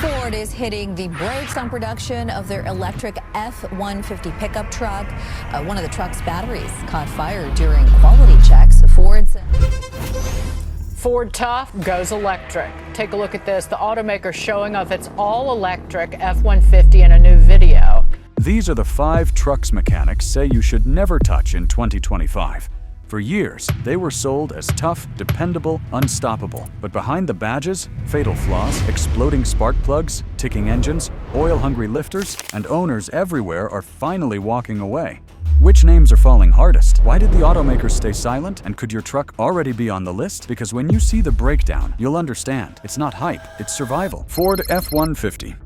Ford is hitting the brakes on production of their electric F-150 pickup truck. One of the truck's batteries caught fire during quality checks. Ford tough goes electric. Take a look at this. The automaker showing off its all-electric F-150 in a new video. These are the 5 trucks mechanics say you should never touch in 2025. For years, they were sold as tough, dependable, unstoppable. But behind the badges, fatal flaws, exploding spark plugs, ticking engines, oil-hungry lifters, and owners everywhere are finally walking away. Which names are falling hardest? Why did the automakers stay silent? And could your truck already be on the list? Because when you see the breakdown, you'll understand. It's not hype, it's survival. Ford F-150.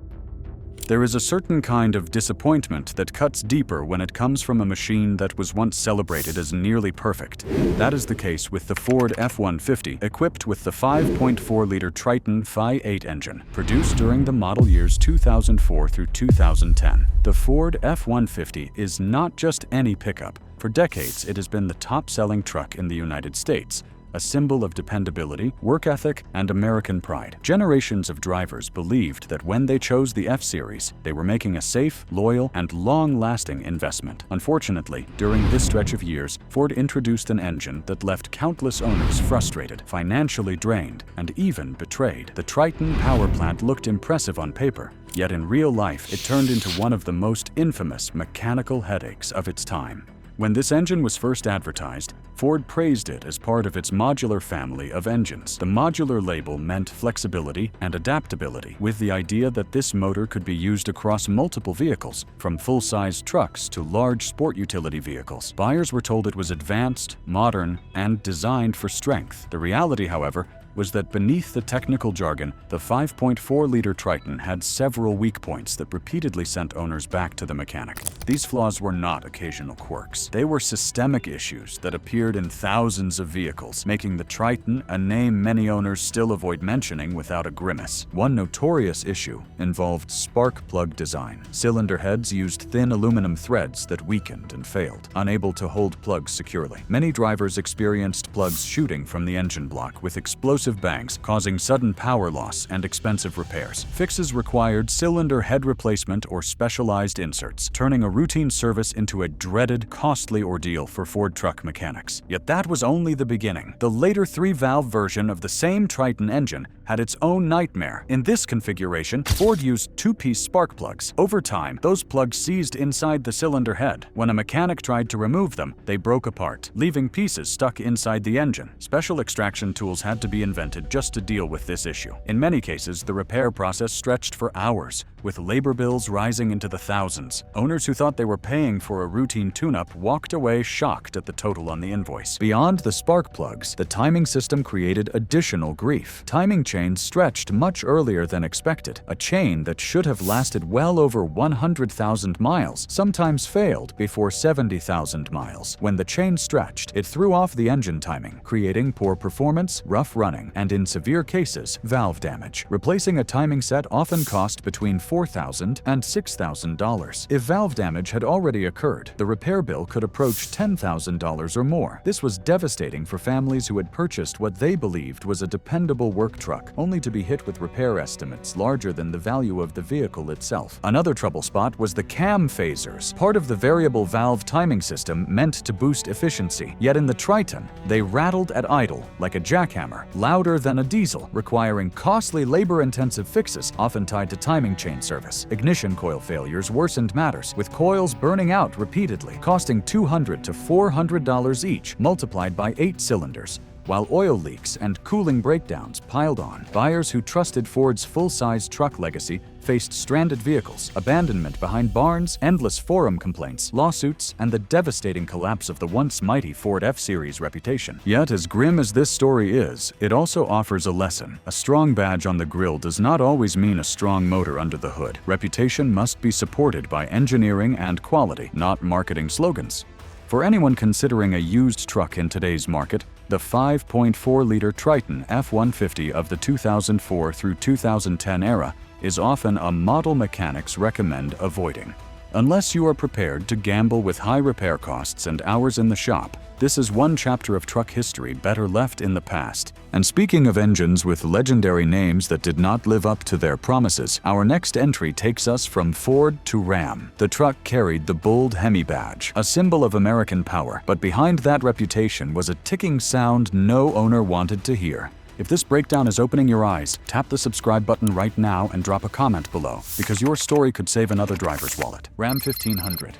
There is a certain kind of disappointment that cuts deeper when it comes from a machine that was once celebrated as nearly perfect. That is the case with the Ford F-150, equipped with the 5.4-liter Triton Phi-8 engine, produced during the model years 2004 through 2010. The Ford F-150 is not just any pickup. For decades, it has been the top-selling truck in the United States, a symbol of dependability, work ethic, and American pride. Generations of drivers believed that when they chose the F-Series, they were making a safe, loyal, and long-lasting investment. Unfortunately, during this stretch of years, Ford introduced an engine that left countless owners frustrated, financially drained, and even betrayed. The Triton power plant looked impressive on paper, yet in real life, it turned into one of the most infamous mechanical headaches of its time. When this engine was first advertised, Ford praised it as part of its modular family of engines. The modular label meant flexibility and adaptability, with the idea that this motor could be used across multiple vehicles, from full-size trucks to large sport utility vehicles. Buyers were told it was advanced, modern, and designed for strength. The reality, however, was that beneath the technical jargon, the 5.4-liter Triton had several weak points that repeatedly sent owners back to the mechanic. These flaws were not occasional quirks. They were systemic issues that appeared in thousands of vehicles, making the Triton a name many owners still avoid mentioning without a grimace. One notorious issue involved spark plug design. Cylinder heads used thin aluminum threads that weakened and failed, unable to hold plugs securely. Many drivers experienced plugs shooting from the engine block with explosive bangs, causing sudden power loss and expensive repairs. Fixes required cylinder head replacement or specialized inserts, turning a routine service into a dreaded, costly ordeal for Ford truck mechanics. Yet that was only the beginning. The later 3-valve version of the same Triton engine had its own nightmare. In this configuration, Ford used 2-piece spark plugs. Over time, those plugs seized inside the cylinder head. When a mechanic tried to remove them, they broke apart, leaving pieces stuck inside the engine. Special extraction tools had to be invented just to deal with this issue. In many cases, the repair process stretched for hours, with labor bills rising into the thousands. Owners who thought they were paying for a routine tune-up walked away shocked at the total on the invoice. Beyond the spark plugs, the timing system created additional grief. Timing chains stretched much earlier than expected. A chain that should have lasted well over 100,000 miles sometimes failed before 70,000 miles. When the chain stretched, it threw off the engine timing, creating poor performance, rough running, and in severe cases, valve damage. Replacing a timing set often cost between $4,000 and $6,000. If valve damage had already occurred, the repair bill could approach $10,000 or more. This was devastating for families who had purchased what they believed was a dependable work truck, only to be hit with repair estimates larger than the value of the vehicle itself. Another trouble spot was the cam phasers, part of the variable valve timing system meant to boost efficiency. Yet in the Triton, they rattled at idle like a jackhammer, louder than a diesel, requiring costly labor-intensive fixes, often tied to timing chain service. Ignition coil failures worsened matters, with coils burning out repeatedly, costing $200 to $400 each, multiplied by 8 cylinders. While oil leaks and cooling breakdowns piled on, buyers who trusted Ford's full-size truck legacy faced stranded vehicles, abandonment behind barns, endless forum complaints, lawsuits, and the devastating collapse of the once mighty Ford F-Series reputation. Yet, as grim as this story is, it also offers a lesson. A strong badge on the grille does not always mean a strong motor under the hood. Reputation must be supported by engineering and quality, not marketing slogans. For anyone considering a used truck in today's market, the 5.4-liter Triton F-150 of the 2004 through 2010 era is often a model mechanics recommend avoiding. Unless you are prepared to gamble with high repair costs and hours in the shop, this is one chapter of truck history better left in the past. And speaking of engines with legendary names that did not live up to their promises, our next entry takes us from Ford to Ram. The truck carried the bold Hemi badge, a symbol of American power, but behind that reputation was a ticking sound no owner wanted to hear. If this breakdown is opening your eyes, tap the subscribe button right now and drop a comment below, because your story could save another driver's wallet. Ram 1500.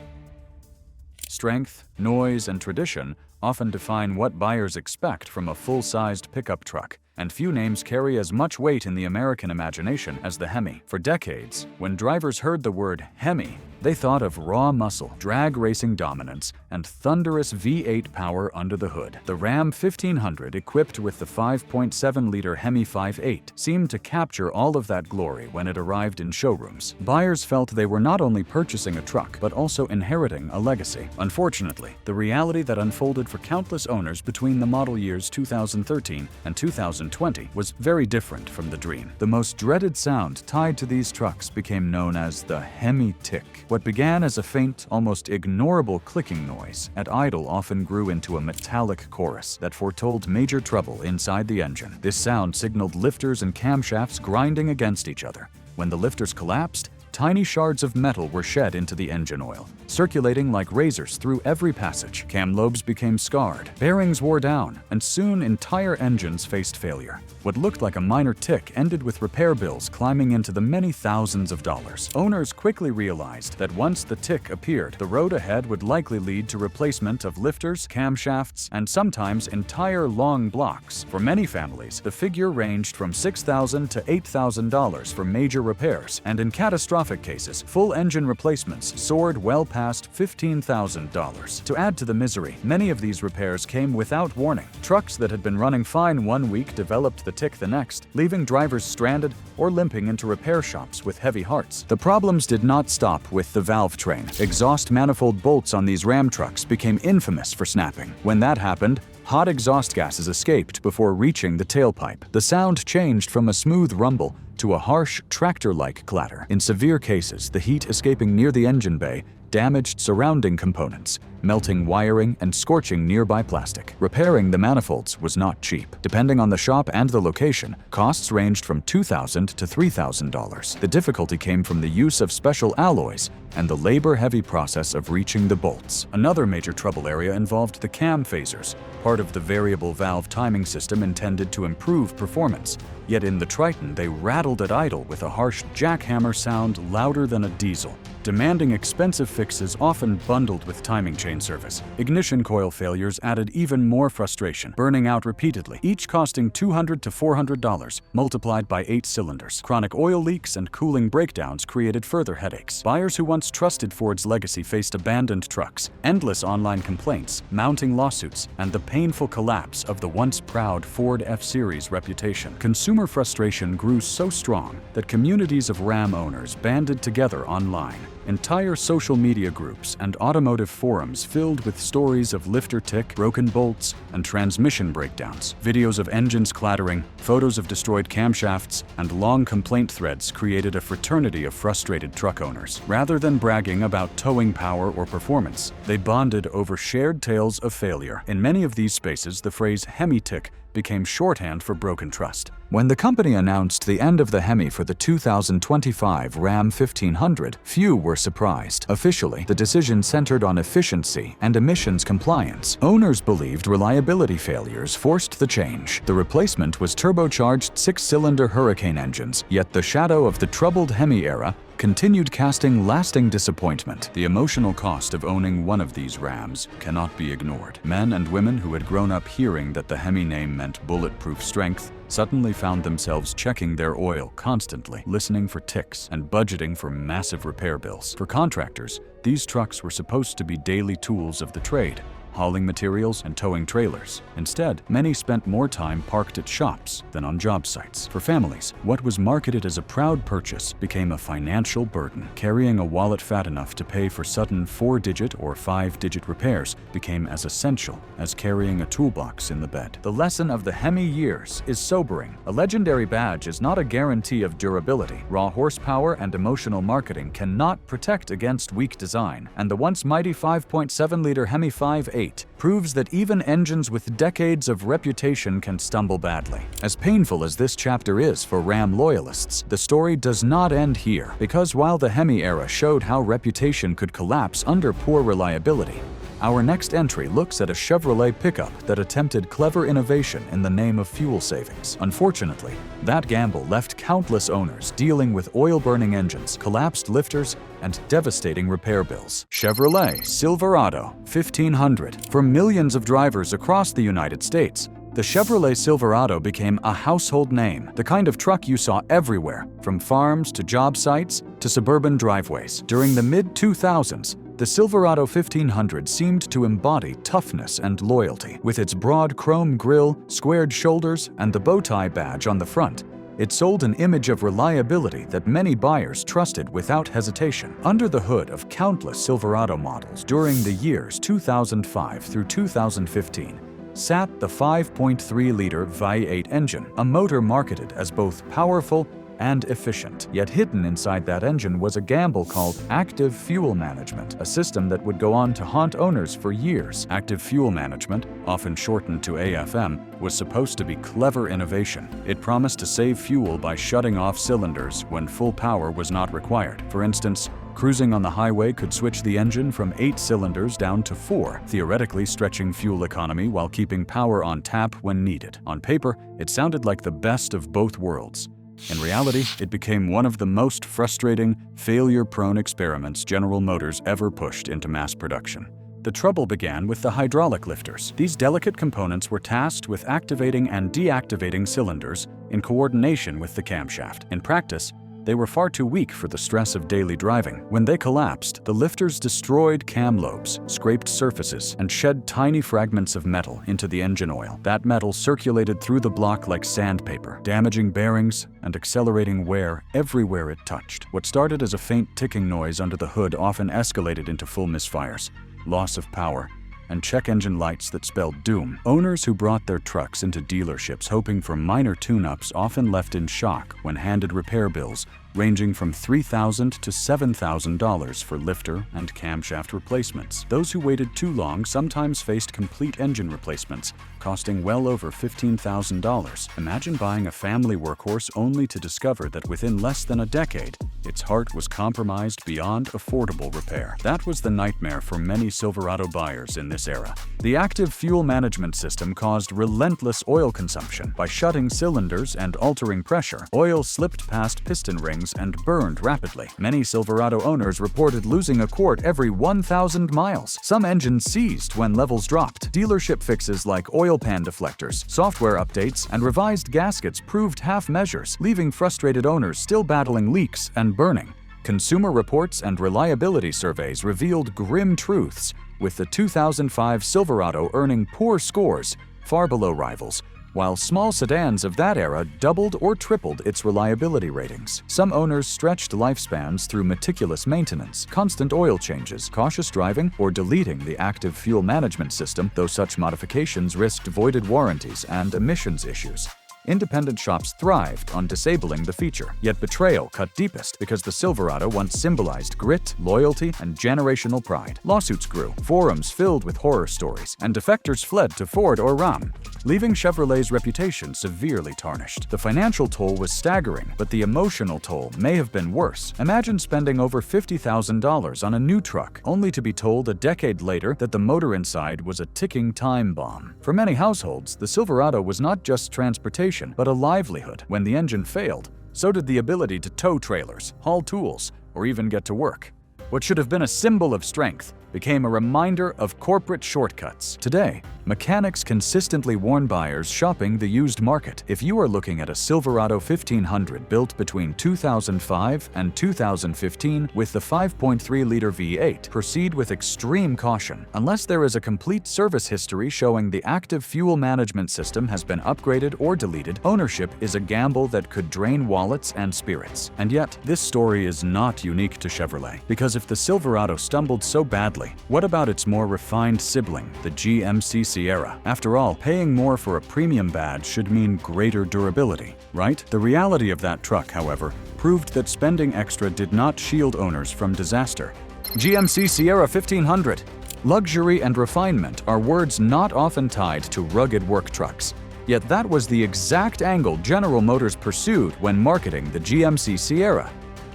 Strength, noise, and tradition often define what buyers expect from a full-sized pickup truck, and few names carry as much weight in the American imagination as the Hemi. For decades, when drivers heard the word Hemi, they thought of raw muscle, drag racing dominance, and thunderous V8 power under the hood. The Ram 1500, equipped with the 5.7-liter Hemi 5.8, seemed to capture all of that glory when it arrived in showrooms. Buyers felt they were not only purchasing a truck, but also inheriting a legacy. Unfortunately, the reality that unfolded for countless owners between the model years 2013 and 2020 was very different from the dream. The most dreaded sound tied to these trucks became known as the Hemi tick. What began as a faint, almost ignorable clicking noise at idle often grew into a metallic chorus that foretold major trouble inside the engine. This sound signaled lifters and camshafts grinding against each other. When the lifters collapsed, tiny shards of metal were shed into the engine oil, circulating like razors through every passage. Cam lobes became scarred, bearings wore down, and soon entire engines faced failure. What looked like a minor tick ended with repair bills climbing into the many thousands of dollars. Owners quickly realized that once the tick appeared, the road ahead would likely lead to replacement of lifters, camshafts, and sometimes entire long blocks. For many families, the figure ranged from $6,000 to $8,000 for major repairs, and in catastrophic cases, full engine replacements soared well past $15,000. To add to the misery, many of these repairs came without warning. Trucks that had been running fine one week developed the tick the next, leaving drivers stranded or limping into repair shops with heavy hearts. The problems did not stop with the valve train. Exhaust manifold bolts on these Ram trucks became infamous for snapping. When that happened, hot exhaust gases escaped before reaching the tailpipe. The sound changed from a smooth rumble to a harsh, tractor-like clatter. In severe cases, the heat escaping near the engine bay damaged surrounding components, melting wiring and scorching nearby plastic. Repairing the manifolds was not cheap. Depending on the shop and the location, costs ranged from $2,000 to $3,000. The difficulty came from the use of special alloys and the labor-heavy process of reaching the bolts. Another major trouble area involved the cam phasers, part of the variable valve timing system intended to improve performance. Yet in the Triton, they rattled at idle with a harsh jackhammer sound louder than a diesel, demanding expensive fixes often bundled with timing chain service. Ignition coil failures added even more frustration, burning out repeatedly, each costing $200 to $400, multiplied by 8 cylinders. Chronic oil leaks and cooling breakdowns created further headaches. Buyers who once trusted Ford's legacy faced abandoned trucks, endless online complaints, mounting lawsuits, and the painful collapse of the once proud Ford F-Series reputation. Consumer frustration grew so strong that communities of Ram owners banded together online. Entire social media groups and automotive forums filled with stories of lifter tick, broken bolts, and transmission breakdowns. Videos of engines clattering, photos of destroyed camshafts, and long complaint threads created a fraternity of frustrated truck owners. Rather than bragging about towing power or performance, they bonded over shared tales of failure. In many of these spaces, the phrase Hemi tick became shorthand for broken trust. When the company announced the end of the Hemi for the 2025 Ram 1500, few were surprised. Officially, the decision centered on efficiency and emissions compliance. Owners believed reliability failures forced the change. The replacement was turbocharged 6-cylinder Hurricane engines, yet the shadow of the troubled Hemi era continued casting lasting disappointment. The emotional cost of owning one of these Rams cannot be ignored. Men and women who had grown up hearing that the Hemi name meant bulletproof strength suddenly found themselves checking their oil constantly, listening for ticks, and budgeting for massive repair bills. For contractors, these trucks were supposed to be daily tools of the trade, hauling materials, and towing trailers. Instead, many spent more time parked at shops than on job sites. For families, what was marketed as a proud purchase became a financial burden. Carrying a wallet fat enough to pay for sudden 4-digit or 5-digit repairs became as essential as carrying a toolbox in the bed. The lesson of the Hemi years is sobering. A legendary badge is not a guarantee of durability. Raw horsepower and emotional marketing cannot protect against weak design, and the once mighty 5.7-liter Hemi 5.8 proves that even engines with decades of reputation can stumble badly. As painful as this chapter is for Ram loyalists, the story does not end here, because while the Hemi era showed how reputation could collapse under poor reliability, our next entry looks at a Chevrolet pickup that attempted clever innovation in the name of fuel savings. Unfortunately, that gamble left countless owners dealing with oil-burning engines, collapsed lifters, and devastating repair bills. Chevrolet Silverado 1500. For millions of drivers across the United States, the Chevrolet Silverado became a household name, the kind of truck you saw everywhere, from farms to job sites to suburban driveways. During the mid-2000s, the Silverado 1500 seemed to embody toughness and loyalty. With its broad chrome grille, squared shoulders, and the bow tie badge on the front, it sold an image of reliability that many buyers trusted without hesitation. Under the hood of countless Silverado models during the years 2005 through 2015, sat the 5.3-liter V8 engine, a motor marketed as both powerful and efficient. Yet hidden inside that engine was a gamble called active fuel management, a system that would go on to haunt owners for years. Active fuel management, often shortened to AFM, was supposed to be clever innovation. It promised to save fuel by shutting off cylinders when full power was not required. For instance, cruising on the highway could switch the engine from 8 cylinders down to 4, theoretically stretching fuel economy while keeping power on tap when needed. On paper, it sounded like the best of both worlds. In reality, it became one of the most frustrating, failure-prone experiments General Motors ever pushed into mass production. The trouble began with the hydraulic lifters. These delicate components were tasked with activating and deactivating cylinders in coordination with the camshaft. In practice, they were far too weak for the stress of daily driving. When they collapsed, the lifters destroyed cam lobes, scraped surfaces, and shed tiny fragments of metal into the engine oil. That metal circulated through the block like sandpaper, damaging bearings and accelerating wear everywhere it touched. What started as a faint ticking noise under the hood often escalated into full misfires, loss of power, and check engine lights that spelled doom. Owners who brought their trucks into dealerships hoping for minor tune-ups often left in shock when handed repair bills ranging from $3,000 to $7,000 for lifter and camshaft replacements. Those who waited too long sometimes faced complete engine replacements, costing well over $15,000. Imagine buying a family workhorse only to discover that within less than a decade, its heart was compromised beyond affordable repair. That was the nightmare for many Silverado buyers in this era. The active fuel management system caused relentless oil consumption. By shutting cylinders and altering pressure, oil slipped past piston rings and burned rapidly. Many Silverado owners reported losing a quart every 1,000 miles. Some engines seized when levels dropped. Dealership fixes like oil pan deflectors, software updates, and revised gaskets proved half measures, leaving frustrated owners still battling leaks and burning. Consumer reports and reliability surveys revealed grim truths, with the 2005 Silverado earning poor scores, far below rivals, while small sedans of that era doubled or tripled its reliability ratings. Some owners stretched lifespans through meticulous maintenance, constant oil changes, cautious driving, or deleting the active fuel management system, though such modifications risked voided warranties and emissions issues. Independent shops thrived on disabling the feature, yet betrayal cut deepest because the Silverado once symbolized grit, loyalty, and generational pride. Lawsuits grew, forums filled with horror stories, and defectors fled to Ford or Ram, leaving Chevrolet's reputation severely tarnished. The financial toll was staggering, but the emotional toll may have been worse. Imagine spending over $50,000 on a new truck, only to be told a decade later that the motor inside was a ticking time bomb. For many households, the Silverado was not just transportation, but a livelihood. When the engine failed, so did the ability to tow trailers, haul tools, or even get to work. What should have been a symbol of strength became a reminder of corporate shortcuts. Today, mechanics consistently warn buyers shopping the used market. If you are looking at a Silverado 1500 built between 2005 and 2015 with the 5.3-liter V8, proceed with extreme caution. Unless there is a complete service history showing the active fuel management system has been upgraded or deleted, ownership is a gamble that could drain wallets and spirits. And yet, this story is not unique to Chevrolet, because if the Silverado stumbled so badly, what about its more refined sibling, the GMC Sierra? After all, paying more for a premium badge should mean greater durability, right? The reality of that truck, however, proved that spending extra did not shield owners from disaster. GMC Sierra 1500. Luxury and refinement are words not often tied to rugged work trucks. Yet that was the exact angle General Motors pursued when marketing the GMC Sierra.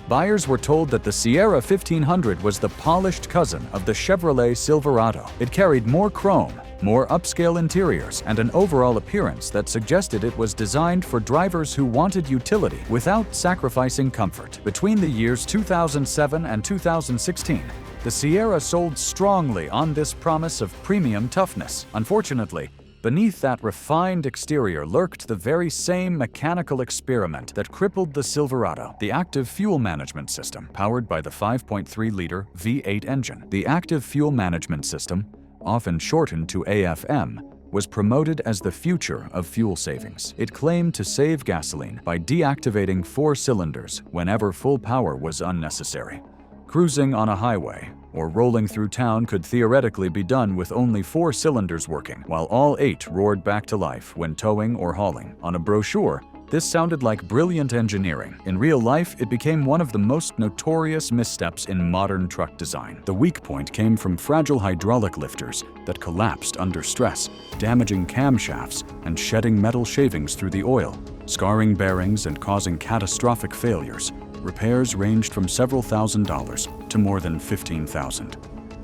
Buyers were told that the Sierra 1500 was the polished cousin of the Chevrolet Silverado. It carried more chrome, more upscale interiors, and an overall appearance that suggested it was designed for drivers who wanted utility without sacrificing comfort. Between the years 2007 and 2016, the Sierra sold strongly on this promise of premium toughness. Unfortunately, beneath that refined exterior lurked the very same mechanical experiment that crippled the Silverado, the active fuel management system, powered by the 5.3-liter V8 engine. The active fuel management system, often shortened to AFM, was promoted as the future of fuel savings. It claimed to save gasoline by deactivating 4 cylinders whenever full power was unnecessary. Cruising on a highway or rolling through town could theoretically be done with only 4 cylinders working, while all 8 roared back to life when towing or hauling. On a brochure, this sounded like brilliant engineering. In real life, it became one of the most notorious missteps in modern truck design. The weak point came from fragile hydraulic lifters that collapsed under stress, damaging camshafts and shedding metal shavings through the oil, scarring bearings and causing catastrophic failures. Repairs ranged from several $1,000s to more than $15,000.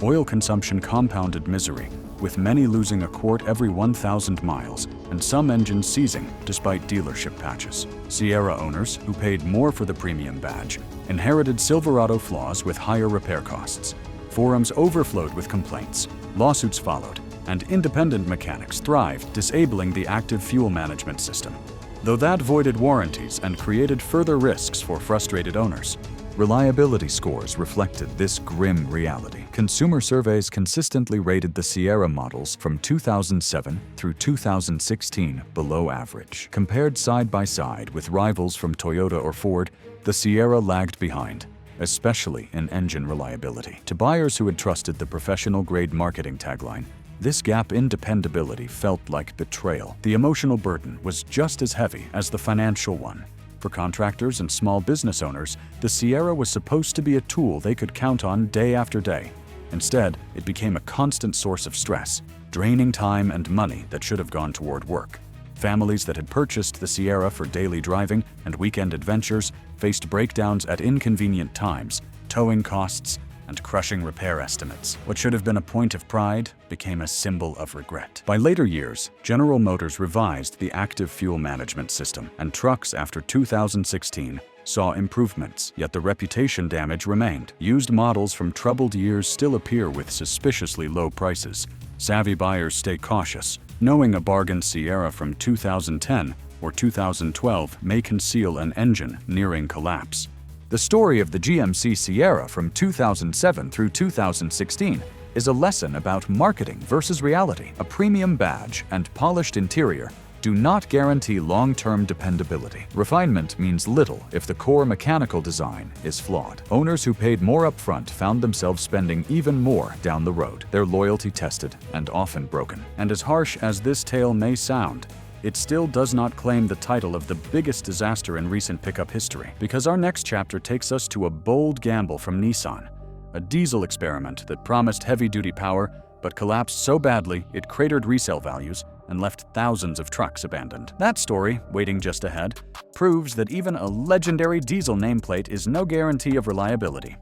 Oil consumption compounded misery, with many losing a quart every 1,000 miles and some engines seizing despite dealership patches. Sierra owners, who paid more for the premium badge, inherited Silverado flaws with higher repair costs. Forums overflowed with complaints, lawsuits followed, and independent mechanics thrived, disabling the active fuel management system. Though that voided warranties and created further risks for frustrated owners, reliability scores reflected this grim reality. Consumer surveys consistently rated the Sierra models from 2007 through 2016 below average. Compared side by side with rivals from Toyota or Ford, the Sierra lagged behind, especially in engine reliability. To buyers who had trusted the professional-grade marketing tagline, this gap in dependability felt like betrayal. The emotional burden was just as heavy as the financial one. For contractors and small business owners, the Sierra was supposed to be a tool they could count on day after day. Instead, it became a constant source of stress, draining time and money that should have gone toward work. Families that had purchased the Sierra for daily driving and weekend adventures faced breakdowns at inconvenient times, towing costs, and crushing repair estimates. What should have been a point of pride became a symbol of regret. By later years, General Motors revised the active fuel management system, and trucks after 2016 saw improvements, yet the reputation damage remained. Used models from troubled years still appear with suspiciously low prices. Savvy buyers stay cautious, knowing a bargain Sierra from 2010 or 2012 may conceal an engine nearing collapse. The story of the GMC Sierra from 2007 through 2016 is a lesson about marketing versus reality. A premium badge and polished interior do not guarantee long-term dependability. Refinement means little if the core mechanical design is flawed. Owners who paid more upfront found themselves spending even more down the road, their loyalty tested and often broken. And as harsh as this tale may sound, it still does not claim the title of the biggest disaster in recent pickup history, because our next chapter takes us to a bold gamble from Nissan, a diesel experiment that promised heavy-duty power but collapsed so badly it cratered resale values and left thousands of trucks abandoned. That story, waiting just ahead, proves that even a legendary diesel nameplate is no guarantee of reliability.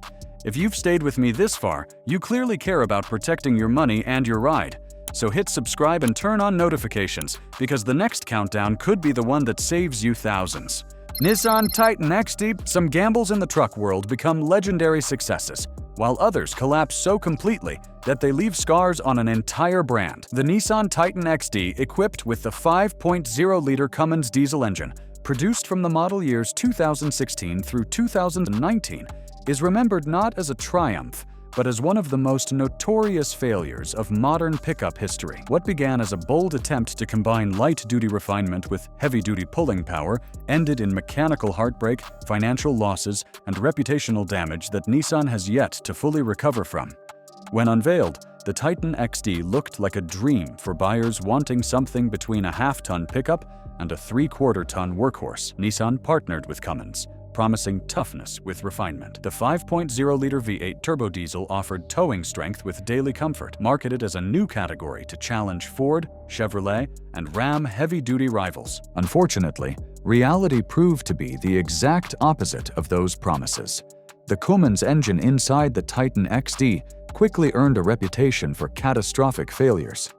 If you've stayed with me this far, you clearly care about protecting your money and your ride. So hit subscribe and turn on notifications, because the next countdown could be the one that saves you thousands. Nissan Titan XD, some gambles in the truck world become legendary successes. while others collapse so completely that they leave scars on an entire brand. The Nissan Titan XD, equipped with the 5.0-liter Cummins diesel engine, produced from the model years 2016 through 2019, is remembered not as a triumph, but as one of the most notorious failures of modern pickup history. What began as a bold attempt to combine light-duty refinement with heavy-duty pulling power ended in mechanical heartbreak, financial losses, and reputational damage that Nissan has yet to fully recover from. When unveiled, the Titan XD looked like a dream for buyers wanting something between a half-ton pickup and a 3/4-ton workhorse. Nissan partnered with Cummins, promising toughness with refinement. The 5.0-liter V8 turbo diesel offered towing strength with daily comfort, marketed as a new category to challenge Ford, Chevrolet, and Ram heavy-duty rivals. Unfortunately, reality proved to be the exact opposite of those promises. The Cummins engine inside the Titan XD quickly earned a reputation for catastrophic failures.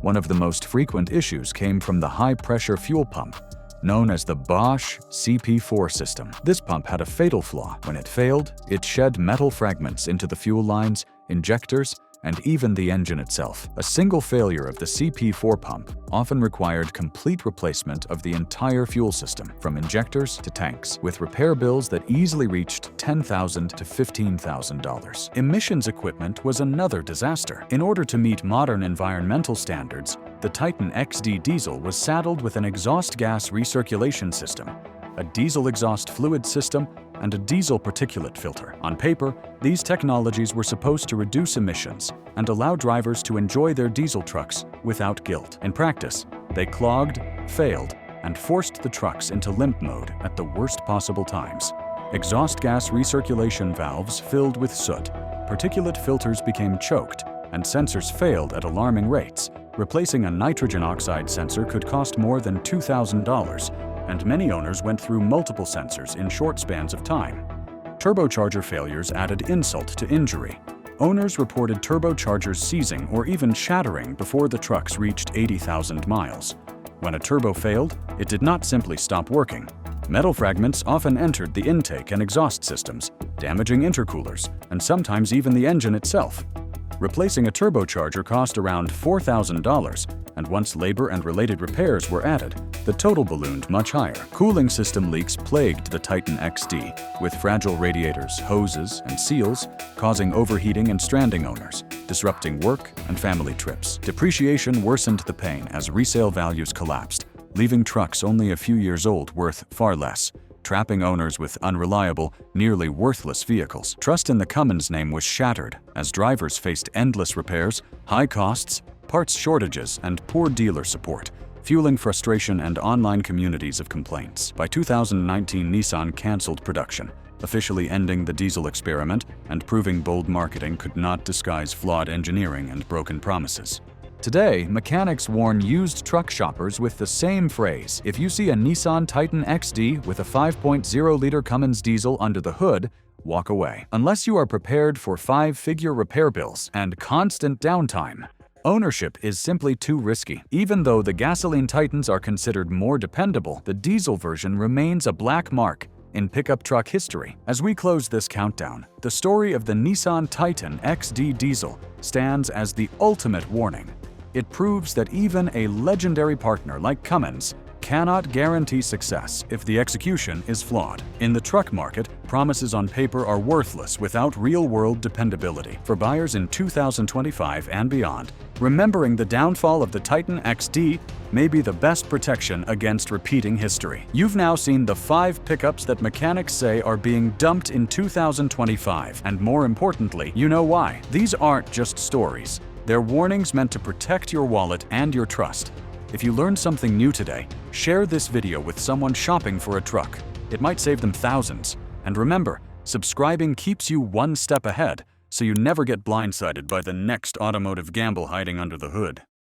One of the most frequent issues came from the high-pressure fuel pump, known as the Bosch CP4 system. This pump had a fatal flaw. When it failed, it shed metal fragments into the fuel lines, injectors, and even the engine itself. A single failure of the CP4 pump often required complete replacement of the entire fuel system, from injectors to tanks, with repair bills that easily reached $10,000 to $15,000. Emissions equipment was another disaster. In order to meet modern environmental standards, the Titan XD diesel was saddled with an exhaust gas recirculation system, a diesel exhaust fluid system, and a diesel particulate filter. On paper, these technologies were supposed to reduce emissions and allow drivers to enjoy their diesel trucks without guilt. In practice, they clogged, failed, and forced the trucks into limp mode at the worst possible times. Exhaust gas recirculation valves filled with soot, particulate filters became choked, and sensors failed at alarming rates. Replacing a nitrogen oxide sensor could cost more than $2,000, and many owners went through multiple sensors in short spans of time. Turbocharger failures added insult to injury. Owners reported turbochargers seizing or even shattering before the trucks reached 80,000 miles. When a turbo failed, it did not simply stop working. Metal fragments often entered the intake and exhaust systems, damaging intercoolers, and sometimes even the engine itself. Replacing a turbocharger cost around $4,000, and once labor and related repairs were added, the total ballooned much higher. Cooling system leaks plagued the Titan XD, with fragile radiators, hoses, and seals causing overheating and stranding owners, disrupting work and family trips. Depreciation worsened the pain as resale values collapsed, leaving trucks only a few years old worth far less, trapping owners with unreliable, nearly worthless vehicles. Trust in the Cummins name was shattered as drivers faced endless repairs, high costs, parts shortages, and poor dealer support, fueling frustration and online communities of complaints. By 2019, Nissan canceled production, officially ending the diesel experiment and proving bold marketing could not disguise flawed engineering and broken promises. Today, mechanics warn used truck shoppers with the same phrase: if you see a Nissan Titan XD with a 5.0-liter Cummins diesel under the hood, walk away. Unless you are prepared for 5-figure repair bills and constant downtime, ownership is simply too risky. Even though the gasoline Titans are considered more dependable, the diesel version remains a black mark in pickup truck history. As we close this countdown, the story of the Nissan Titan XD diesel stands as the ultimate warning. It proves that even a legendary partner like Cummins cannot guarantee success if the execution is flawed. In the truck market, promises on paper are worthless without real-world dependability. For buyers in 2025 and beyond, remembering the downfall of the Titan XD may be the best protection against repeating history. You've now seen the 5 pickups that mechanics say are being dumped in 2025, and more importantly, you know why. These aren't just stories. They're warnings meant to protect your wallet and your trust. If you learned something new today, share this video with someone shopping for a truck. It might save them thousands. And remember, subscribing keeps you one step ahead, so you never get blindsided by the next automotive gamble hiding under the hood.